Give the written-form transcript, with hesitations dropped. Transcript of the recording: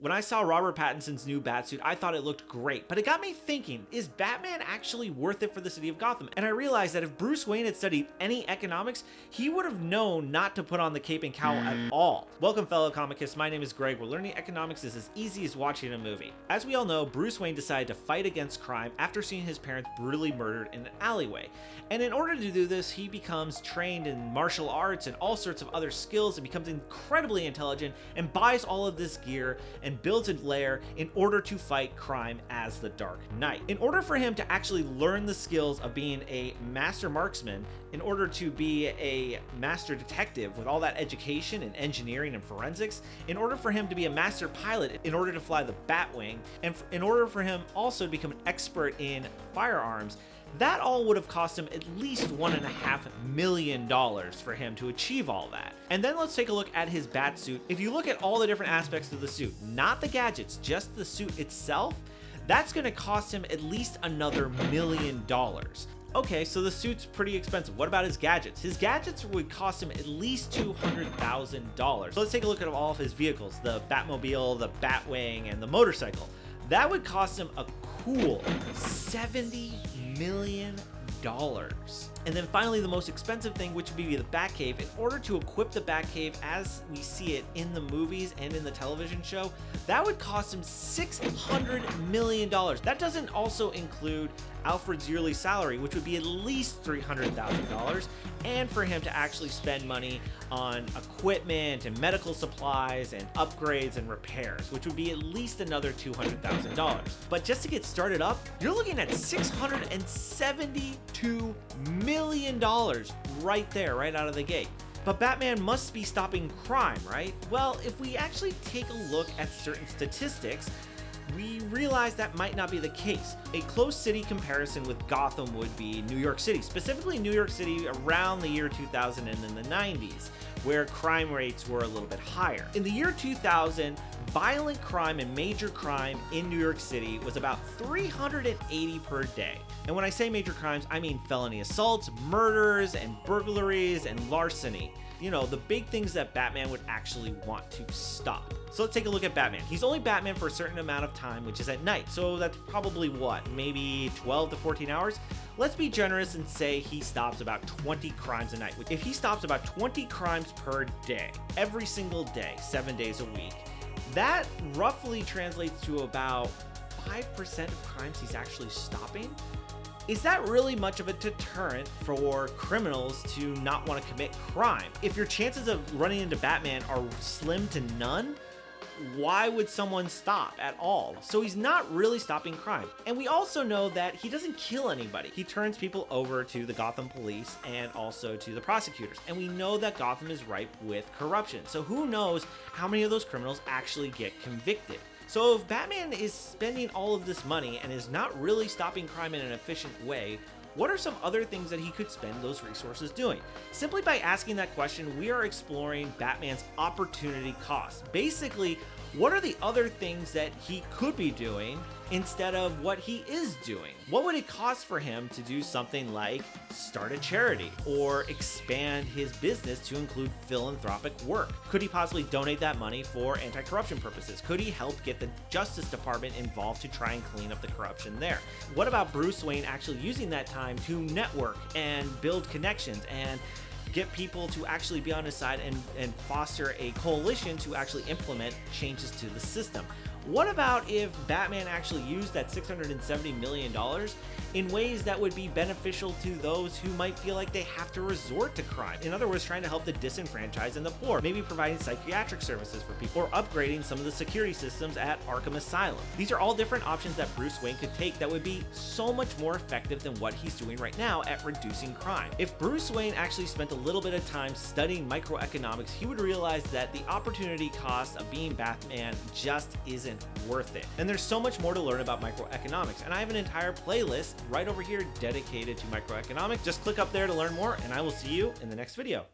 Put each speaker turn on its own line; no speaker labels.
When I saw Robert Pattinson's new Batsuit, I thought it looked great, but it got me thinking, is Batman actually worth it for the city of Gotham? And I realized that if Bruce Wayne had studied any economics, he would have known not to put on the cape and cowl at all. Welcome, fellow comicists. My name is Greg, where learning economics is as easy as watching a movie. As we all know, Bruce Wayne decided to fight against crime after seeing his parents brutally murdered in an alleyway. And in order to do this, he becomes trained in martial arts and all sorts of other skills and becomes incredibly intelligent and buys all of this gear and builds a lair in order to fight crime as the Dark Knight. In order for him to actually learn the skills of being a master marksman, in order to be a master detective with all that education in engineering and forensics, in order for him to be a master pilot, in order to fly the Batwing, and in order for him also to become an expert in firearms, that all would have cost him at least $1.5 million for him to achieve all that. And then let's take a look at his Batsuit. If you look at all the different aspects of the suit, not the gadgets, just the suit itself, that's going to cost him at least another $1 million. Okay, so the suit's pretty expensive. What about his gadgets? His gadgets would cost him at least $200,000. So let's take a look at all of his vehicles, the Batmobile, the Batwing, and the motorcycle. That would cost him a cool $70 million. And then finally, the most expensive thing, which would be the Batcave. In order to equip the Batcave as we see it in the movies and in the television show, that would cost him $600 million. That doesn't also include Alfred's yearly salary, which would be at least $300,000, and for him to actually spend money on equipment and medical supplies and upgrades and repairs, which would be at least another $200,000. But just to get started up, you're looking at $672 million right there, right out of the gate. But Batman must be stopping crime, right? Well, if we actually take a look at certain statistics, we realize that might not be the case. A close city comparison with Gotham would be New York City, specifically New York City around the year 2000 and in the 90s, where crime rates were a little bit higher. In the year 2000, violent crime and major crime in New York City was about 380 per day. And when I say major crimes, I mean felony assaults, murders, and burglaries, and larceny. You know, the big things that Batman would actually want to stop. So let's take a look at Batman. He's only Batman for a certain amount of time, which is at night. So that's probably what, maybe 12 to 14 hours? Let's be generous and say he stops about 20 crimes a night. If he stops about 20 crimes per day, every single day, 7 days a week, that roughly translates to about 5% of crimes he's actually stopping. Is that really much of a deterrent for criminals to not want to commit crime? If your chances of running into Batman are slim to none, why would someone stop at all? So he's not really stopping crime. And we also know that he doesn't kill anybody. He turns people over to the Gotham police and also to the prosecutors. And we know that Gotham is ripe with corruption. So who knows how many of those criminals actually get convicted? So if Batman is spending all of this money and is not really stopping crime in an efficient way, what are some other things that he could spend those resources doing? Simply by asking that question, we are exploring Batman's opportunity cost. Basically, what are the other things that he could be doing instead of what he is doing? What would it cost for him to do something like start a charity or expand his business to include philanthropic work? Could he possibly donate that money for anti-corruption purposes? Could he help get the Justice Department involved to try and clean up the corruption there? What about Bruce Wayne actually using that time to network and build connections and get people to actually be on his side and foster a coalition to actually implement changes to the system? What about if Batman actually used that $670 million in ways that would be beneficial to those who might feel like they have to resort to crime? In other words, trying to help the disenfranchised and the poor, maybe providing psychiatric services for people, or upgrading some of the security systems at Arkham Asylum. These are all different options that Bruce Wayne could take that would be so much more effective than what he's doing right now at reducing crime. If Bruce Wayne actually spent a little bit of time studying microeconomics, he would realize that the opportunity cost of being Batman just isn't worth it. And there's so much more to learn about microeconomics, and I have an entire playlist right over here dedicated to microeconomics. Just click up there to learn more, and I will see you in the next video.